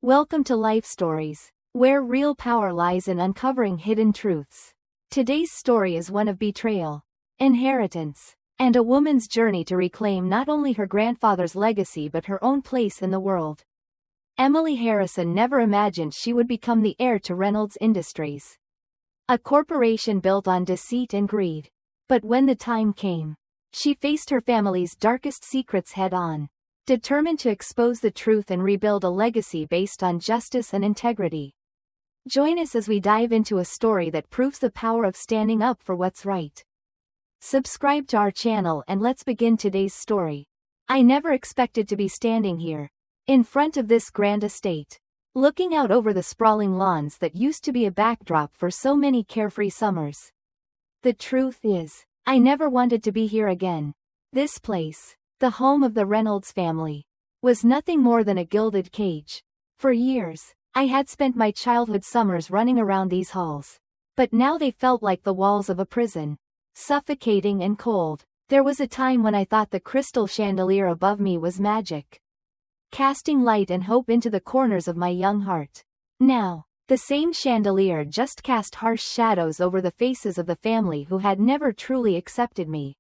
Welcome to Life Stories, where real power lies in uncovering hidden truths. Today's story is one of betrayal, inheritance, and a woman's journey to reclaim not only her grandfather's legacy but her own place in the world. Emily Harrison never imagined she would become the heir to Reynolds Industries, a corporation built on deceit and greed. But when the time came, she faced her family's darkest secrets head-on, determined to expose the truth and rebuild a legacy based on justice and integrity. Join us as we dive into a story that proves the power of standing up for what's right. Subscribe to our channel and let's begin today's story. I never expected to be standing here, in front of this grand estate, looking out over the sprawling lawns that used to be a backdrop for so many carefree summers. The truth is, I never wanted to be here again. This place, the home of the Reynolds family, was nothing more than a gilded cage. For years, I had spent my childhood summers running around these halls. But now they felt like the walls of a prison, suffocating and cold. There was a time when I thought the crystal chandelier above me was magic, casting light and hope into the corners of my young heart. Now, the same chandelier just cast harsh shadows over the faces of the family who had never truly accepted me.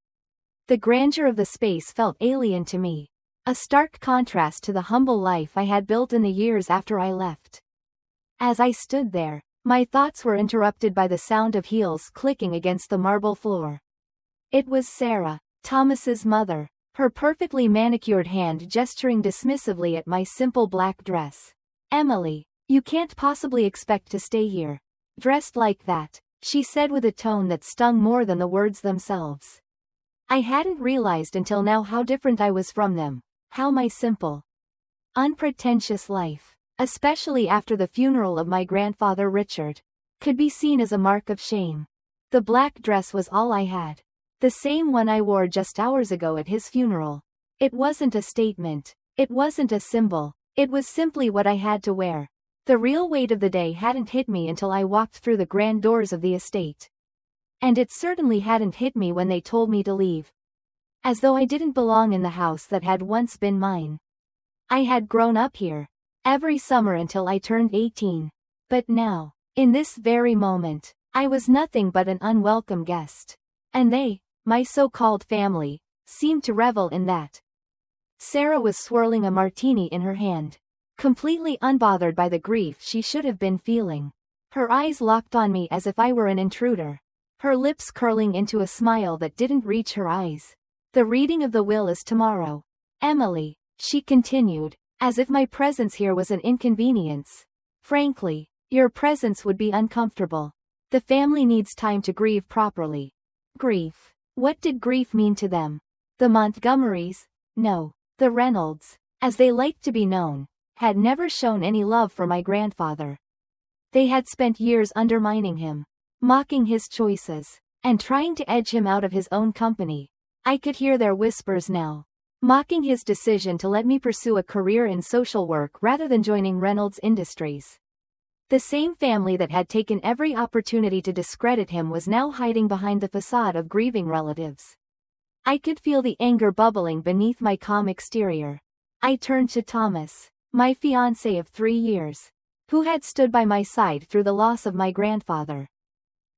The grandeur of the space felt alien to me, a stark contrast to the humble life I had built in the years after I left. As I stood there, my thoughts were interrupted by the sound of heels clicking against the marble floor. It was Sarah, Thomas's mother, her perfectly manicured hand gesturing dismissively at my simple black dress. "Emily, you can't possibly expect to stay here, dressed like that," she said with a tone that stung more than the words themselves. I hadn't realized until now how different I was from them, how my simple, unpretentious life, especially after the funeral of my grandfather Richard, could be seen as a mark of shame. The black dress was all I had, the same one I wore just hours ago at his funeral. It wasn't a statement, it wasn't a symbol, it was simply what I had to wear. The real weight of the day hadn't hit me until I walked through the grand doors of the estate. And it certainly hadn't hit me when they told me to leave. As though I didn't belong in the house that had once been mine. I had grown up here, every summer until I turned 18. But now, in this very moment, I was nothing but an unwelcome guest. And they, my so-called family, seemed to revel in that. Sarah was swirling a martini in her hand, completely unbothered by the grief she should have been feeling. Her eyes locked on me as if I were an intruder, her lips curling into a smile that didn't reach her eyes. "The reading of the will is tomorrow, Emily," she continued, as if my presence here was an inconvenience. "Frankly, your presence would be uncomfortable. The family needs time to grieve properly." Grief. What did grief mean to them? The Montgomerys? No, the Reynolds, as they liked to be known, had never shown any love for my grandfather. They had spent years undermining him, mocking his choices, and trying to edge him out of his own company. I could hear their whispers now, mocking his decision to let me pursue a career in social work rather than joining Reynolds Industries. The same family that had taken every opportunity to discredit him was now hiding behind the facade of grieving relatives. I could feel the anger bubbling beneath my calm exterior. I turned to Thomas, my fiancé of 3 years, who had stood by my side through the loss of my grandfather.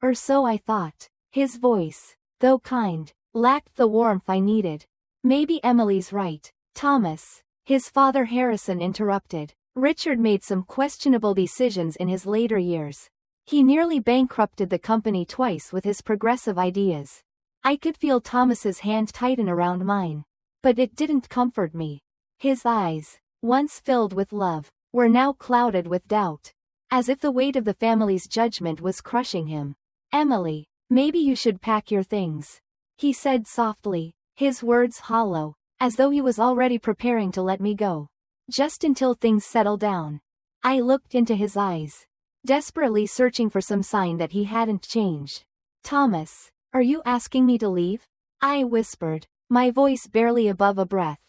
Or so I thought. His voice, though kind, lacked the warmth I needed. "Maybe Emily's right, Thomas," his father Harrison interrupted. "Richard made some questionable decisions in his later years. He nearly bankrupted the company twice with his progressive ideas." I could feel Thomas's hand tighten around mine. But it didn't comfort me. His eyes, once filled with love, were now clouded with doubt, as if the weight of the family's judgment was crushing him. "Emily, maybe you should pack your things," he said softly, his words hollow, as though he was already preparing to let me go. "Just until things settle down." I looked into his eyes, desperately searching for some sign that he hadn't changed. "Thomas, are you asking me to leave?" I whispered, my voice barely above a breath.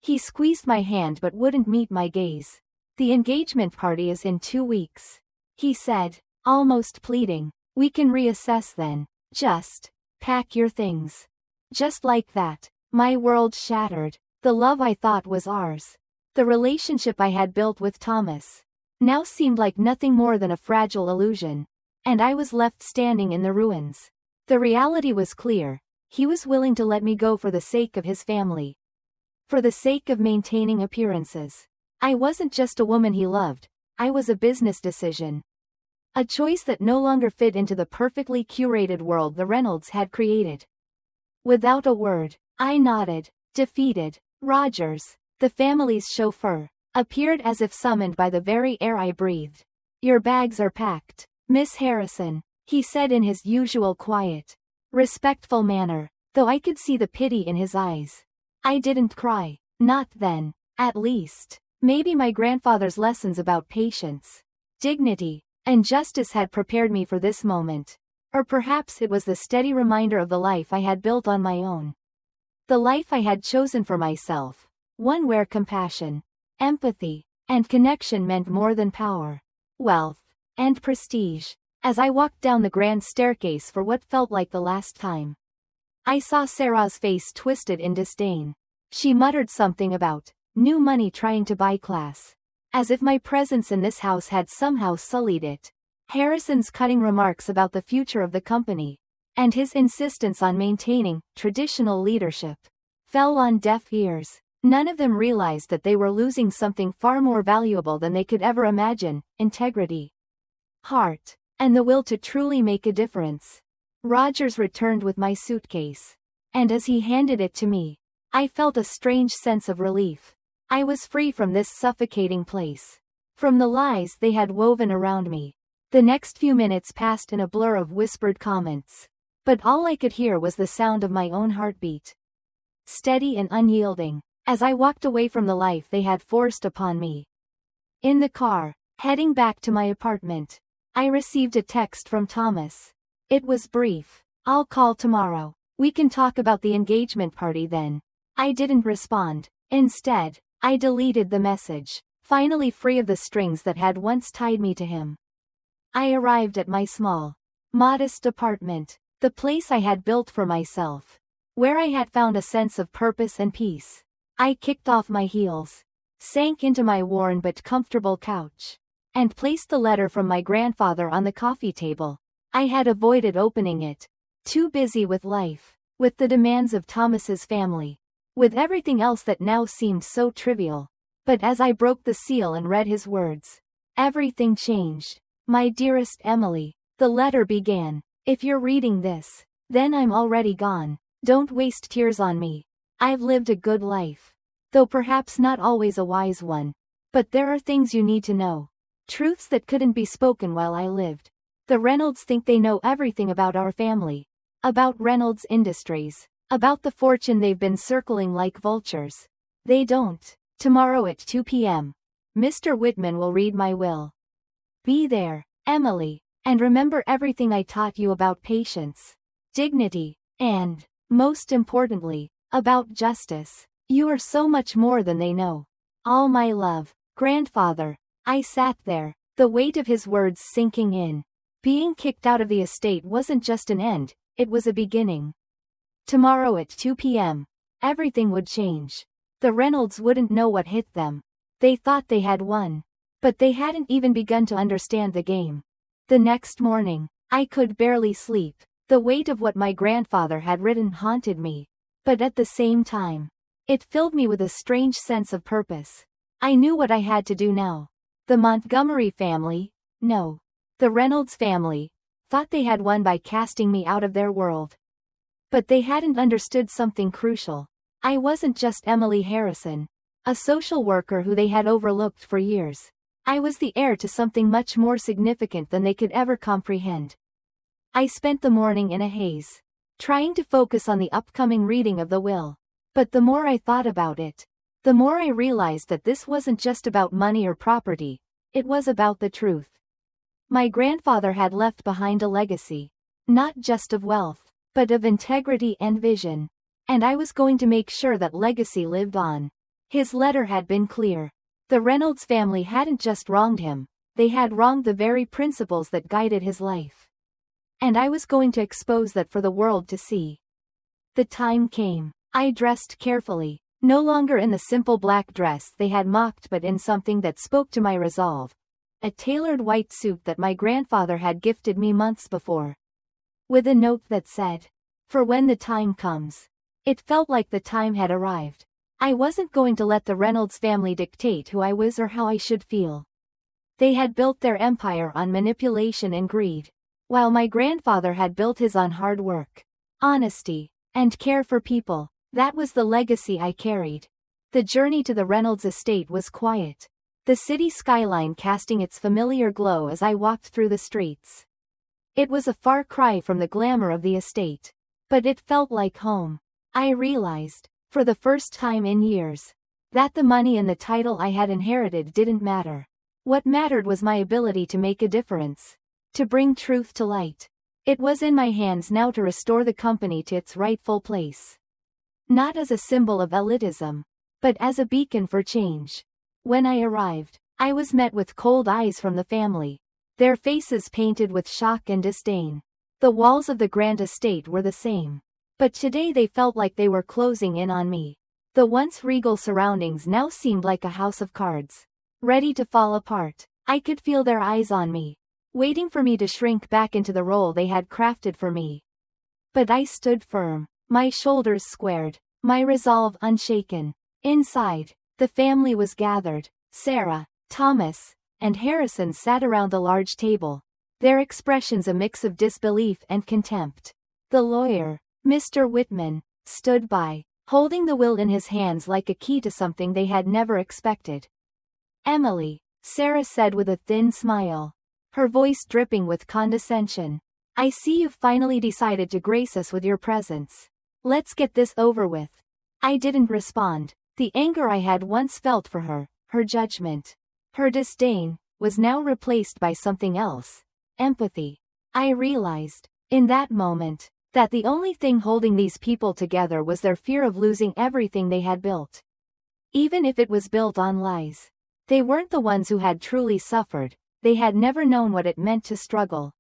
He squeezed my hand but wouldn't meet my gaze. "The engagement party is in 2 weeks," he said, almost pleading. "We can reassess then. Just pack your things." Just like that, my world shattered. The love I thought was ours, the relationship I had built with Thomas, now seemed like nothing more than a fragile illusion. And I was left standing in the ruins. The reality was clear. He was willing to let me go for the sake of his family. For the sake of maintaining appearances. I wasn't just a woman he loved, I was a business decision. A choice that no longer fit into the perfectly curated world the Reynolds had created. Without a word, I nodded, defeated. Rogers, the family's chauffeur, appeared as if summoned by the very air I breathed. "Your bags are packed, Miss Harrison," he said in his usual quiet, respectful manner, though I could see the pity in his eyes. I didn't cry, not then, at least. Maybe my grandfather's lessons about patience, dignity, and justice had prepared me for this moment. Or perhaps it was the steady reminder of the life I had built on my own. The life I had chosen for myself. One where compassion, empathy, and connection meant more than power, wealth, and prestige. As I walked down the grand staircase for what felt like the last time, I saw Sarah's face twisted in disdain. She muttered something about new money trying to buy class. As if my presence in this house had somehow sullied it. Harrison's cutting remarks about the future of the company, and his insistence on maintaining traditional leadership, fell on deaf ears. None of them realized that they were losing something far more valuable than they could ever imagine: integrity, heart, and the will to truly make a difference. Rogers returned with my suitcase, and as he handed it to me, I felt a strange sense of relief. I was free from this suffocating place, from the lies they had woven around me. The next few minutes passed in a blur of whispered comments, but all I could hear was the sound of my own heartbeat, steady and unyielding, as I walked away from the life they had forced upon me. In the car, heading back to my apartment, I received a text from Thomas. It was brief. "I'll call tomorrow. We can talk about the engagement party then." I didn't respond. Instead, I deleted the message, finally free of the strings that had once tied me to him. I arrived at my small, modest apartment, the place I had built for myself, where I had found a sense of purpose and peace. I kicked off my heels, sank into my worn but comfortable couch, and placed the letter from my grandfather on the coffee table. I had avoided opening it, too busy with life, with the demands of Thomas's family, with everything else that now seemed so trivial. But as I broke the seal and read his words, everything changed. "My dearest Emily," the letter began, "if you're reading this, then I'm already gone. Don't waste tears on me. I've lived a good life, though perhaps not always a wise one. But there are things you need to know. Truths that couldn't be spoken while I lived. The Reynolds think they know everything about our family, about Reynolds Industries, about the fortune they've been circling like vultures. They don't. Tomorrow at 2 p.m. Mr. Whitman will read my will. Be there, Emily, and remember everything I taught you about patience, dignity, and, most importantly, about justice. You are so much more than they know. All my love, Grandfather." I sat there, the weight of his words sinking in. Being kicked out of the estate wasn't just an end, it was a beginning. Tomorrow at 2 p.m. Everything would change. The Reynolds wouldn't know what hit them. They thought they had won. But they hadn't even begun to understand the game. The next morning, I could barely sleep. The weight of what my grandfather had written haunted me. But at the same time, it filled me with a strange sense of purpose. I knew what I had to do now. The Montgomery family, no, the Reynolds family, thought they had won by casting me out of their world. But they hadn't understood something crucial. I wasn't just Emily Harrison, a social worker who they had overlooked for years. I was the heir to something much more significant than they could ever comprehend. I spent the morning in a haze, trying to focus on the upcoming reading of the will. But the more I thought about it, the more I realized that this wasn't just about money or property, it was about the truth. My grandfather had left behind a legacy, not just of wealth, but of integrity and vision. And I was going to make sure that legacy lived on. His letter had been clear. The Reynolds family hadn't just wronged him, they had wronged the very principles that guided his life. And I was going to expose that for the world to see. The time came. I dressed carefully, no longer in the simple black dress they had mocked but in something that spoke to my resolve. a tailored white suit that my grandfather had gifted me months before, with a note that said, "For when the time comes." It felt like the time had arrived. I wasn't going to let the Reynolds family dictate who I was or how I should feel. They had built their empire on manipulation and greed, while my grandfather had built his on hard work, honesty, and care for people. That was the legacy I carried. The journey to the Reynolds estate was quiet, the city skyline casting its familiar glow as I walked through the streets. It was a far cry from the glamour of the estate, but it felt like home. I realized, for the first time in years, that the money and the title I had inherited didn't matter. What mattered was my ability to make a difference, to bring truth to light. It was in my hands now to restore the company to its rightful place. Not as a symbol of elitism, but as a beacon for change. When I arrived, I was met with cold eyes from the family, their faces painted with shock and disdain. The walls of the grand estate were the same, but today they felt like they were closing in on me. The once regal surroundings now seemed like a house of cards, ready to fall apart. I could feel their eyes on me, waiting for me to shrink back into the role they had crafted for me. But I stood firm, my shoulders squared, my resolve unshaken. Inside, the family was gathered. Sarah, Thomas, and Harrison sat around the large table, their expressions a mix of disbelief and contempt. The lawyer, Mr. Whitman, stood by, holding the will in his hands like a key to something they had never expected. "Emily," Sarah said with a thin smile, her voice dripping with condescension, "I see you've finally decided to grace us with your presence. Let's get this over with." I didn't respond. The anger I had once felt for her, her judgment, her disdain, was now replaced by something else: empathy. I realized, in that moment, that the only thing holding these people together was their fear of losing everything they had built. Even if it was built on lies. They weren't the ones who had truly suffered, they had never known what it meant to struggle,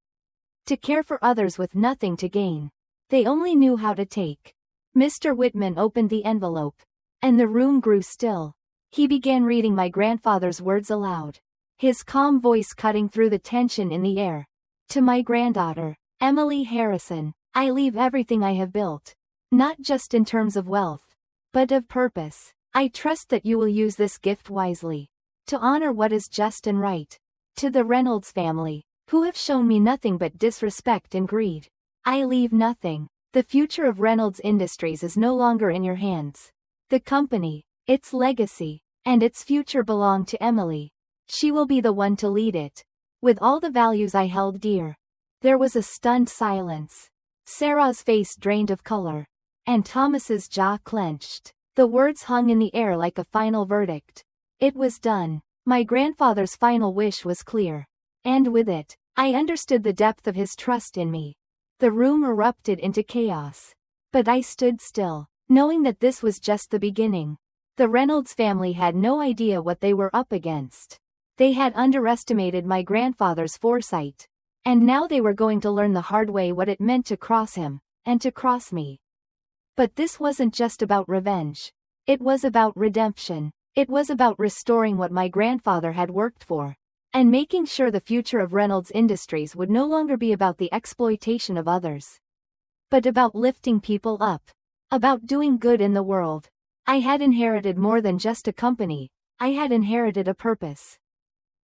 to care for others with nothing to gain. They only knew how to take. Mr. Whitman opened the envelope, and the room grew still. He began reading my grandfather's words aloud, his calm voice cutting through the tension in the air. "To my granddaughter, Emily Harrison, I leave everything I have built, not just in terms of wealth, but of purpose. I trust that you will use this gift wisely, to honor what is just and right. To the Reynolds family, who have shown me nothing but disrespect and greed, I leave nothing. The future of Reynolds Industries is no longer in your hands. The company, its legacy, and its future belong to Emily. She will be the one to lead it, with all the values I held dear." There was a stunned silence. Sarah's face drained of color, and Thomas's jaw clenched. The words hung in the air like a final verdict. It was done. My grandfather's final wish was clear. And with it, I understood the depth of his trust in me. The room erupted into chaos. But I stood still, knowing that this was just the beginning. The Reynolds family had no idea what they were up against. They had underestimated my grandfather's foresight. And now they were going to learn the hard way what it meant to cross him, and to cross me. But this wasn't just about revenge. It was about redemption. It was about restoring what my grandfather had worked for, and making sure the future of Reynolds Industries would no longer be about the exploitation of others, but about lifting people up, about doing good in the world. I had inherited more than just a company, I had inherited a purpose.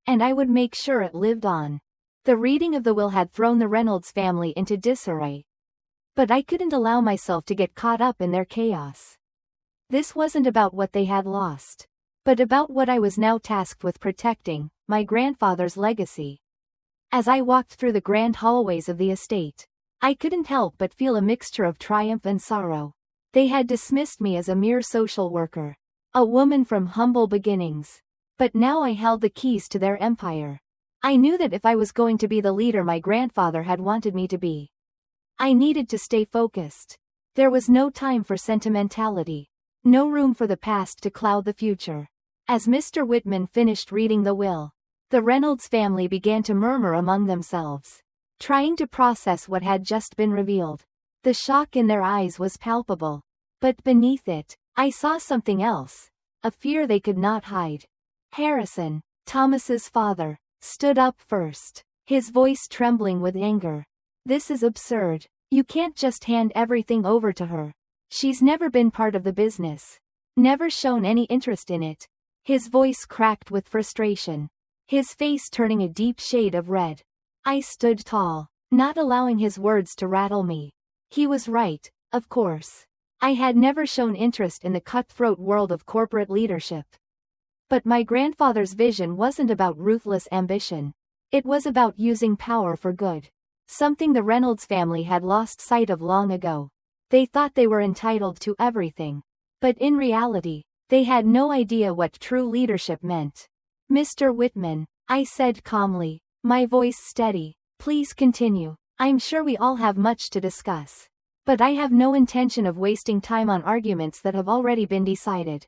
And I would make sure it lived on. The reading of the will had thrown the Reynolds family into disarray. But I couldn't allow myself to get caught up in their chaos. This wasn't about what they had lost, but about what I was now tasked with protecting: my grandfather's legacy. As I walked through the grand hallways of the estate, I couldn't help but feel a mixture of triumph and sorrow. They had dismissed me as a mere social worker, a woman from humble beginnings. But now I held the keys to their empire. I knew that if I was going to be the leader my grandfather had wanted me to be, I needed to stay focused. There was no time for sentimentality, no room for the past to cloud the future. As Mr. Whitman finished reading the will, the Reynolds family began to murmur among themselves, trying to process what had just been revealed. The shock in their eyes was palpable, but beneath it, I saw something else, a fear they could not hide. Harrison, Thomas's father, stood up first, his voice trembling with anger. This is absurd. You can't just hand everything over to her. She's never been part of the business. Never shown any interest in it. His voice cracked with frustration, his face turning a deep shade of red. I stood tall, not allowing his words to rattle me. He was right, of course. I had never shown interest in the cutthroat world of corporate leadership. But my grandfather's vision wasn't about ruthless ambition. It was about using power for good. Something the Reynolds family had lost sight of long ago. They thought they were entitled to everything. But in reality, they had no idea what true leadership meant. Mr. Whitman, I said calmly, my voice steady, please continue. I'm sure we all have much to discuss. But I have no intention of wasting time on arguments that have already been decided.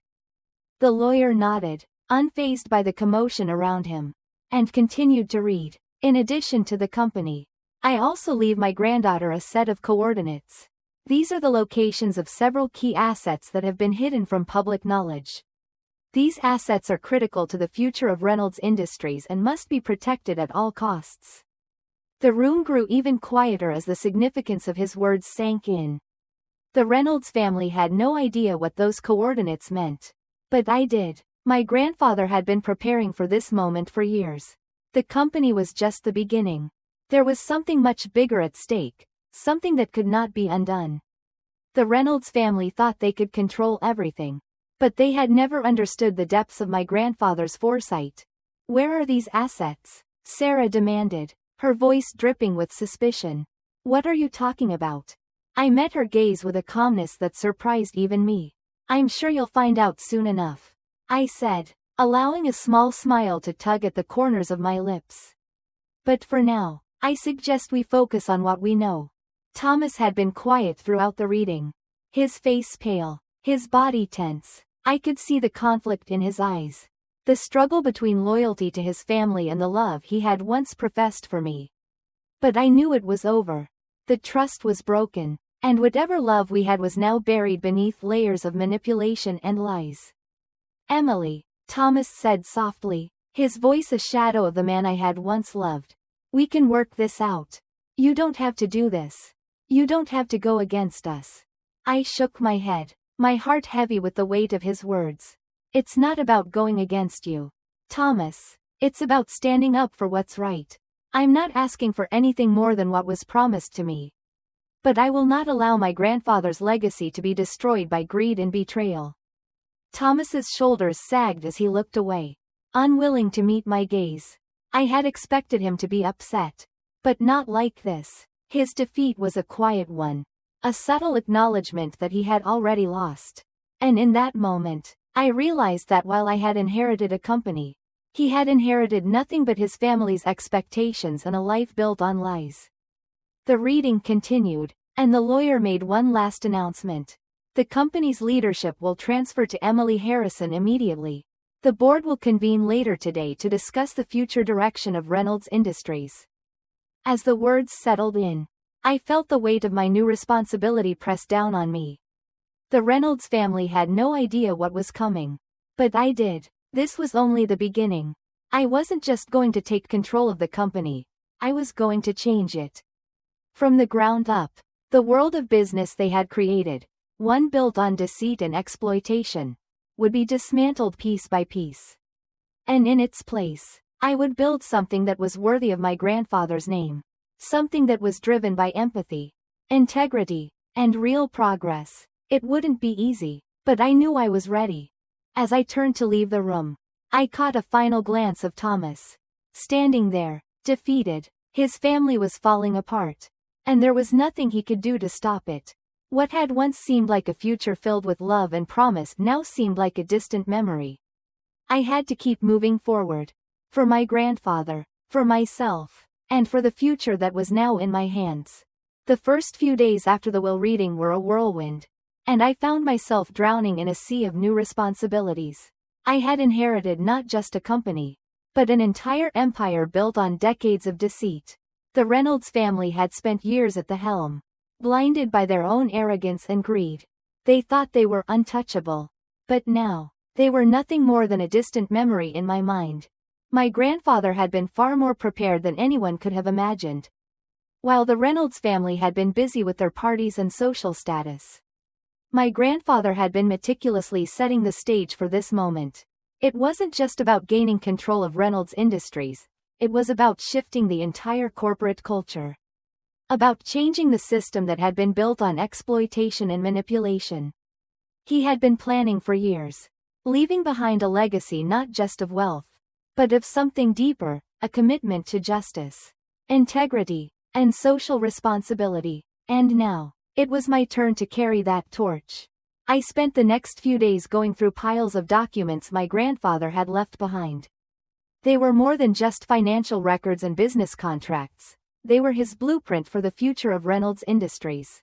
The lawyer nodded, unfazed by the commotion around him, and continued to read. In addition to the company, I also leave my granddaughter a set of coordinates. These are the locations of several key assets that have been hidden from public knowledge. These assets are critical to the future of Reynolds Industries and must be protected at all costs. The room grew even quieter as the significance of his words sank in. The Reynolds family had no idea what those coordinates meant. But I did. My grandfather had been preparing for this moment for years. The company was just the beginning. There was something much bigger at stake, something that could not be undone. The Reynolds family thought they could control everything. But they had never understood the depths of my grandfather's foresight. Where are these assets? Sarah demanded, her voice dripping with suspicion. What are you talking about? I met her gaze with a calmness that surprised even me. I'm sure you'll find out soon enough, I said, allowing a small smile to tug at the corners of my lips. But for now, I suggest we focus on what we know. Thomas had been quiet throughout the reading. His face pale, his body tense. I could see the conflict in his eyes. The struggle between loyalty to his family and the love he had once professed for me. But I knew it was over. The trust was broken, and whatever love we had was now buried beneath layers of manipulation and lies. Emily, Thomas said softly, his voice a shadow of the man I had once loved. We can work this out. You don't have to do this. You don't have to go against us. I shook my head, my heart heavy with the weight of his words. It's not about going against you, Thomas. It's about standing up for what's right. I'm not asking for anything more than what was promised to me. But I will not allow my grandfather's legacy to be destroyed by greed and betrayal. Thomas's shoulders sagged as he looked away, unwilling to meet my gaze. I had expected him to be upset. But not like this. His defeat was a quiet one. A subtle acknowledgement that he had already lost. And in that moment, I realized that while I had inherited a company, he had inherited nothing but his family's expectations and a life built on lies. The reading continued, and the lawyer made one last announcement. The company's leadership will transfer to Emily Harrison immediately. The board will convene later today to discuss the future direction of Reynolds Industries. As the words settled in, I felt the weight of my new responsibility press down on me. The Reynolds family had no idea what was coming. But I did. This was only the beginning. I wasn't just going to take control of the company. I was going to change it. From the ground up, the world of business they had created, one built on deceit and exploitation, would be dismantled piece by piece. And in its place, I would build something that was worthy of my grandfather's name. Something that was driven by empathy, integrity, and real progress. It wouldn't be easy, but I knew I was ready. As I turned to leave the room, I caught a final glance of Thomas. Standing there, defeated, his family was falling apart. And there was nothing he could do to stop it. What had once seemed like a future filled with love and promise now seemed like a distant memory. I had to keep moving forward. For my grandfather, for myself, and for the future that was now in my hands. The first few days after the will reading were a whirlwind. And I found myself drowning in a sea of new responsibilities. I had inherited not just a company, but an entire empire built on decades of deceit. The Reynolds family had spent years at the helm, blinded by their own arrogance and greed. They thought they were untouchable. But now, they were nothing more than a distant memory in my mind. My grandfather had been far more prepared than anyone could have imagined. While the Reynolds family had been busy with their parties and social status, my grandfather had been meticulously setting the stage for this moment. It wasn't just about gaining control of Reynolds Industries, it was about shifting the entire corporate culture. About changing the system that had been built on exploitation and manipulation. He had been planning for years, leaving behind a legacy not just of wealth, but of something deeper, a commitment to justice, integrity, and social responsibility. And now, it was my turn to carry that torch. I spent the next few days going through piles of documents my grandfather had left behind. They were more than just financial records and business contracts. They were his blueprint for the future of Reynolds Industries.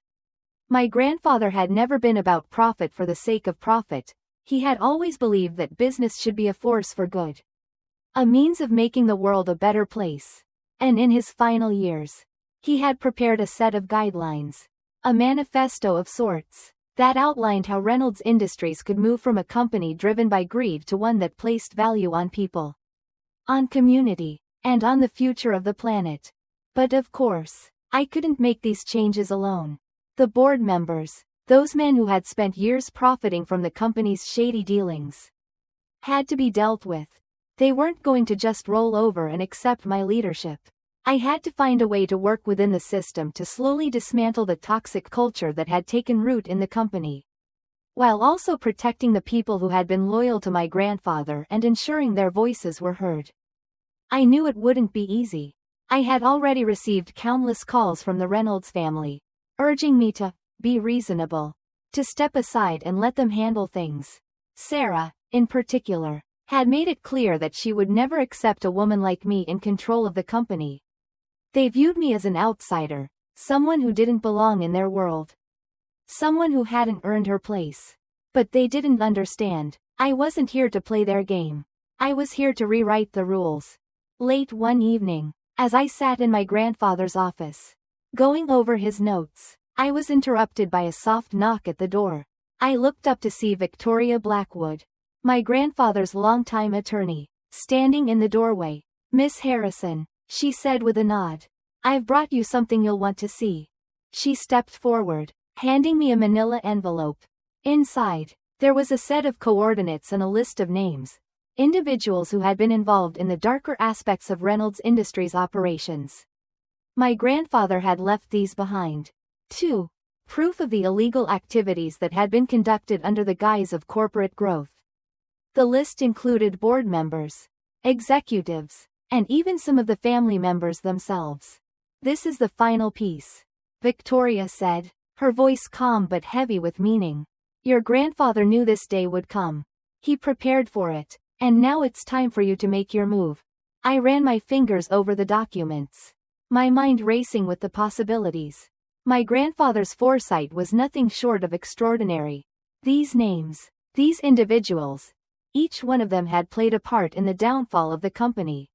My grandfather had never been about profit for the sake of profit. He had always believed that business should be a force for good, a means of making the world a better place. And in his final years, he had prepared a set of guidelines, a manifesto of sorts, that outlined how Reynolds Industries could move from a company driven by greed to one that placed value on people, on community, and on the future of the planet. But of course, I couldn't make these changes alone. The board members, those men who had spent years profiting from the company's shady dealings, had to be dealt with. They weren't going to just roll over and accept my leadership. I had to find a way to work within the system to slowly dismantle the toxic culture that had taken root in the company, while also protecting the people who had been loyal to my grandfather and ensuring their voices were heard. I knew it wouldn't be easy. I had already received countless calls from the Reynolds family, urging me to be reasonable, to step aside and let them handle things. Sarah, in particular, had made it clear that she would never accept a woman like me in control of the company. They viewed me as an outsider, someone who didn't belong in their world, someone who hadn't earned her place. But they didn't understand. I wasn't here to play their game. I was here to rewrite the rules. Late one evening, as I sat in my grandfather's office, going over his notes, I was interrupted by a soft knock at the door. I looked up to see Victoria Blackwood, my grandfather's longtime attorney, standing in the doorway. "Miss Harrison," she said with a nod, "I've brought you something you'll want to see." She stepped forward, handing me a manila envelope. Inside, there was a set of coordinates and a list of names, individuals who had been involved in the darker aspects of Reynolds Industries operations. My grandfather had left these behind, too, proof of the illegal activities that had been conducted under the guise of corporate growth. The list included board members, executives, and even some of the family members themselves. "This is the final piece," Victoria said, her voice calm but heavy with meaning. "Your grandfather knew this day would come. He prepared for it, and now it's time for you to make your move." I ran my fingers over the documents, my mind racing with the possibilities. My grandfather's foresight was nothing short of extraordinary. These names, these individuals, each one of them had played a part in the downfall of the company,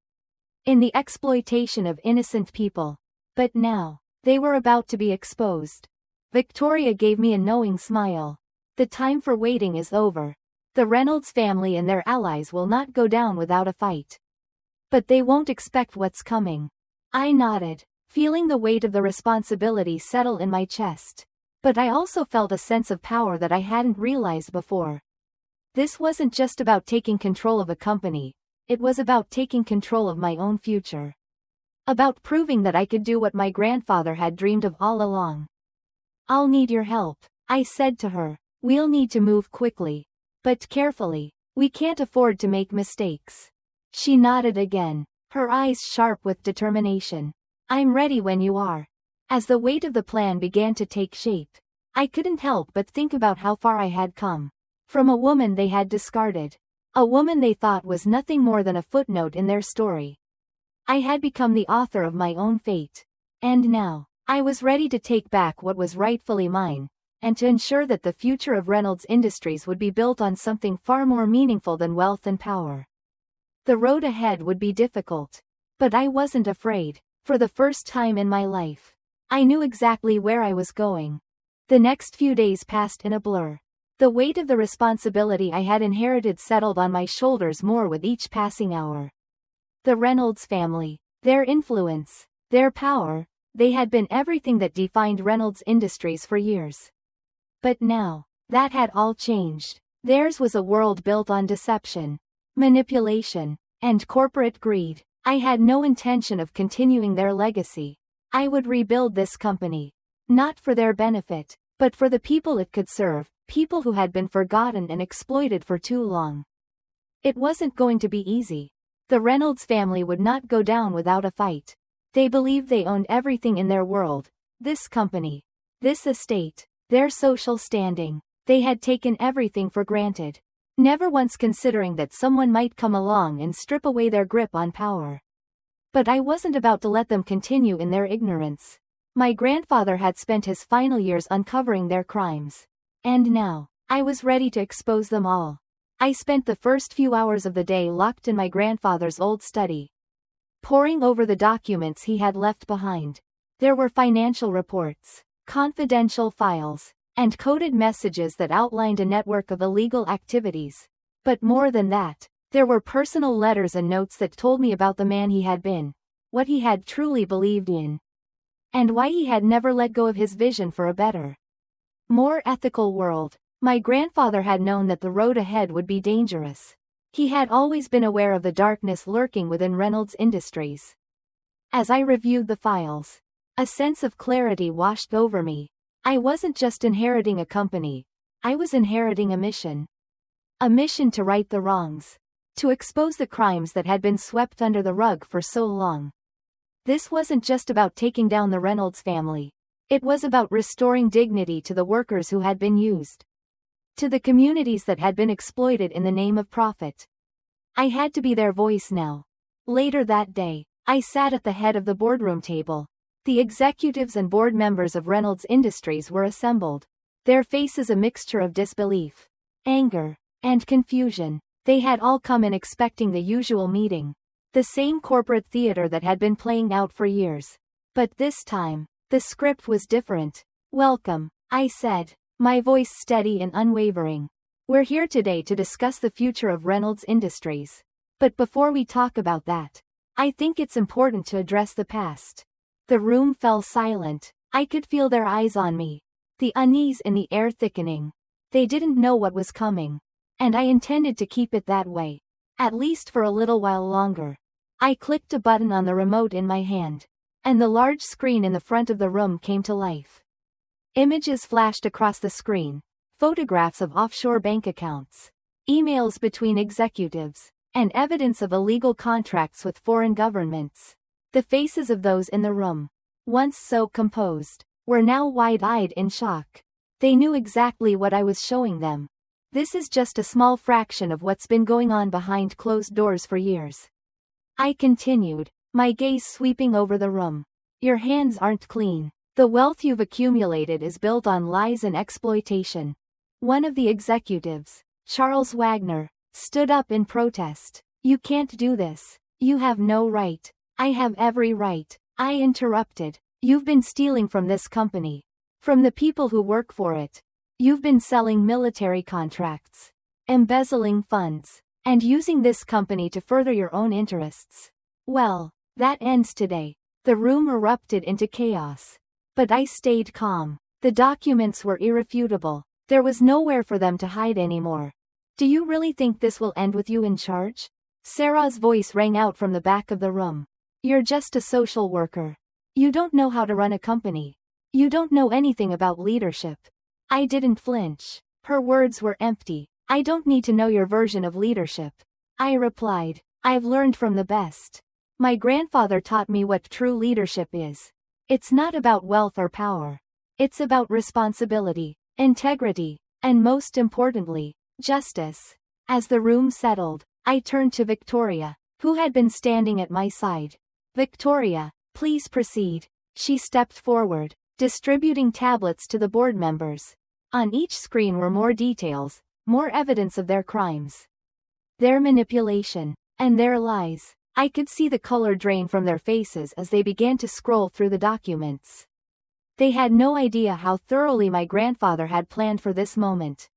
in the exploitation of innocent people. But now, they were about to be exposed. Victoria gave me a knowing smile. "The time for waiting is over. The Reynolds family and their allies will not go down without a fight. But they won't expect what's coming." I nodded, feeling the weight of the responsibility settle in my chest. But I also felt a sense of power that I hadn't realized before. This wasn't just about taking control of a company, it was about taking control of my own future. About proving that I could do what my grandfather had dreamed of all along. "I'll need your help," I said to her. "We'll need to move quickly, but carefully. We can't afford to make mistakes." She nodded again, her eyes sharp with determination. "I'm ready when you are." As the weight of the plan began to take shape, I couldn't help but think about how far I had come. From a woman they had discarded, a woman they thought was nothing more than a footnote in their story, I had become the author of my own fate. And now, I was ready to take back what was rightfully mine, and to ensure that the future of Reynolds Industries would be built on something far more meaningful than wealth and power. The road ahead would be difficult, but I wasn't afraid. For the first time in my life, I knew exactly where I was going. The next few days passed in a blur. The weight of the responsibility I had inherited settled on my shoulders more with each passing hour. The Reynolds family, their influence, their power, they had been everything that defined Reynolds Industries for years. But now, that had all changed. Theirs was a world built on deception, manipulation, and corporate greed. I had no intention of continuing their legacy. I would rebuild this company. Not for their benefit, but for the people it could serve, people who had been forgotten and exploited for too long. It wasn't going to be easy. The Reynolds family would not go down without a fight. They believed they owned everything in their world, this company, this estate, their social standing. They had taken everything for granted, never once considering that someone might come along and strip away their grip on power. But I wasn't about to let them continue in their ignorance. My grandfather had spent his final years uncovering their crimes. And now, I was ready to expose them all. I spent the first few hours of the day locked in my grandfather's old study, poring over the documents he had left behind. There were financial reports, confidential files, and coded messages that outlined a network of illegal activities. But more than that, there were personal letters and notes that told me about the man he had been, what he had truly believed in, and why he had never let go of his vision for a better, more ethical world. My grandfather had known that the road ahead would be dangerous. He had always been aware of the darkness lurking within Reynolds Industries. As I reviewed the files, a sense of clarity washed over me. I wasn't just inheriting a company, I was inheriting a mission. A mission to right the wrongs, to expose the crimes that had been swept under the rug for so long. This wasn't just about taking down the Reynolds family. It was about restoring dignity to the workers who had been used, to the communities that had been exploited in the name of profit. I had to be their voice now. Later that day, I sat at the head of the boardroom table. The executives and board members of Reynolds Industries were assembled, their faces a mixture of disbelief, anger, and confusion. They had all come in expecting the usual meeting, the same corporate theater that had been playing out for years. But this time, the script was different. "Welcome," I said, my voice steady and unwavering. "We're here today to discuss the future of Reynolds Industries. But before we talk about that, I think it's important to address the past." The room fell silent. I could feel their eyes on me, the unease in the air thickening. They didn't know what was coming, and I intended to keep it that way, at least for a little while longer. I clicked a button on the remote in my hand, and the large screen in the front of the room came to life. Images flashed across the screen, photographs of offshore bank accounts, emails between executives, and evidence of illegal contracts with foreign governments. The faces of those in the room, once so composed, were now wide-eyed in shock. They knew exactly what I was showing them. This is just a small fraction of what's been going on behind closed doors for years. I continued, my gaze sweeping over the room. Your hands aren't clean. The wealth you've accumulated is built on lies and exploitation. One of the executives, Charles Wagner, stood up in protest. You can't do this. You have no right. I have every right. I interrupted. You've been stealing from this company, from the people who work for it. You've been selling military contracts, embezzling funds, and using this company to further your own interests. Well, that ends today. The room erupted into chaos. But I stayed calm. The documents were irrefutable. There was nowhere for them to hide anymore. Do you really think this will end with you in charge? Sarah's voice rang out from the back of the room. You're just a social worker. You don't know how to run a company. You don't know anything about leadership. I didn't flinch. Her words were empty. I don't need to know your version of leadership. I replied. I've learned from the best. My grandfather taught me what true leadership is. It's not about wealth or power. It's about responsibility, integrity, and most importantly, justice. As the room settled, I turned to Victoria, who had been standing at my side. Victoria, please proceed. She stepped forward, distributing tablets to the board members. On each screen were more details, more evidence of their crimes, their manipulation, and their lies. I could see the color drain from their faces as they began to scroll through the documents. They had no idea how thoroughly my grandfather had planned for this moment.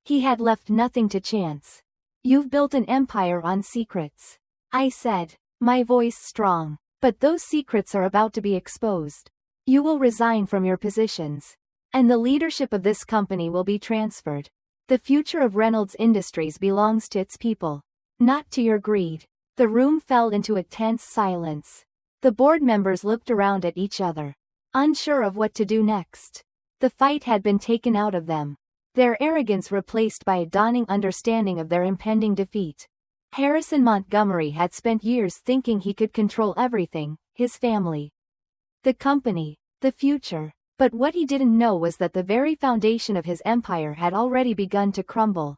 He had left nothing to chance. You've built an empire on secrets, I said. my voice strong. But those secrets are about to be exposed. You will resign from your positions. And the leadership of this company will be transferred. The future of Reynolds Industries belongs to its people, not to your greed. The room fell into a tense silence. The board members looked around at each other, unsure of what to do next. The fight had been taken out of them, their arrogance replaced by a dawning understanding of their impending defeat. Harrison Montgomery had spent years thinking he could control everything, his family, the company, the future. But what he didn't know was that the very foundation of his empire had already begun to crumble.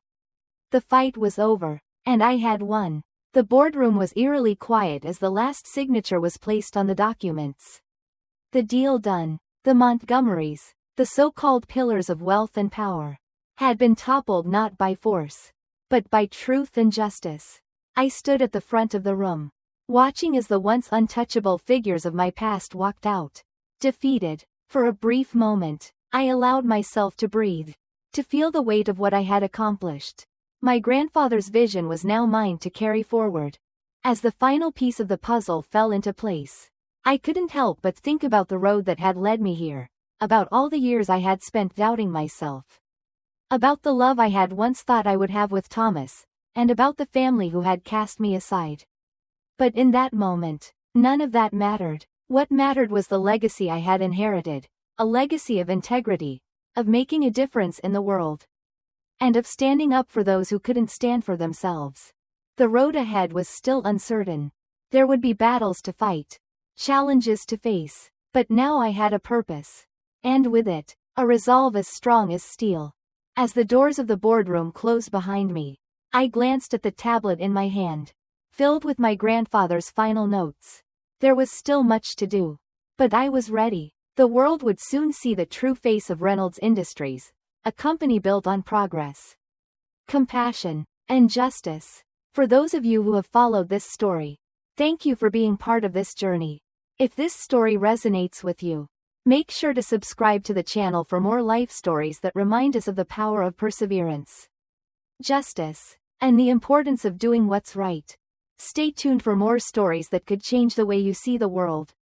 The fight was over, and I had won. The boardroom was eerily quiet as the last signature was placed on the documents. The deal done. The Montgomerys, the so-called pillars of wealth and power, had been toppled not by force, but by truth and justice. I stood at the front of the room, watching as the once untouchable figures of my past walked out, defeated. For a brief moment, I allowed myself to breathe, to feel the weight of what I had accomplished. My grandfather's vision was now mine to carry forward. As the final piece of the puzzle fell into place, I couldn't help but think about the road that had led me here, about all the years I had spent doubting myself, about the love I had once thought I would have with Thomas, and about the family who had cast me aside. But in that moment, none of that mattered. What mattered was the legacy I had inherited, a legacy of integrity, of making a difference in the world, and of standing up for those who couldn't stand for themselves. The road ahead was still uncertain. There would be battles to fight, challenges to face, but now I had a purpose. And with it, a resolve as strong as steel. As the doors of the boardroom closed behind me, I glanced at the tablet in my hand, filled with my grandfather's final notes. There was still much to do. But I was ready. The world would soon see the true face of Reynolds Industries, a company built on progress, compassion, and justice. For those of you who have followed this story, thank you for being part of this journey. If this story resonates with you, make sure to subscribe to the channel for more life stories that remind us of the power of perseverance, justice, and the importance of doing what's right. Stay tuned for more stories that could change the way you see the world.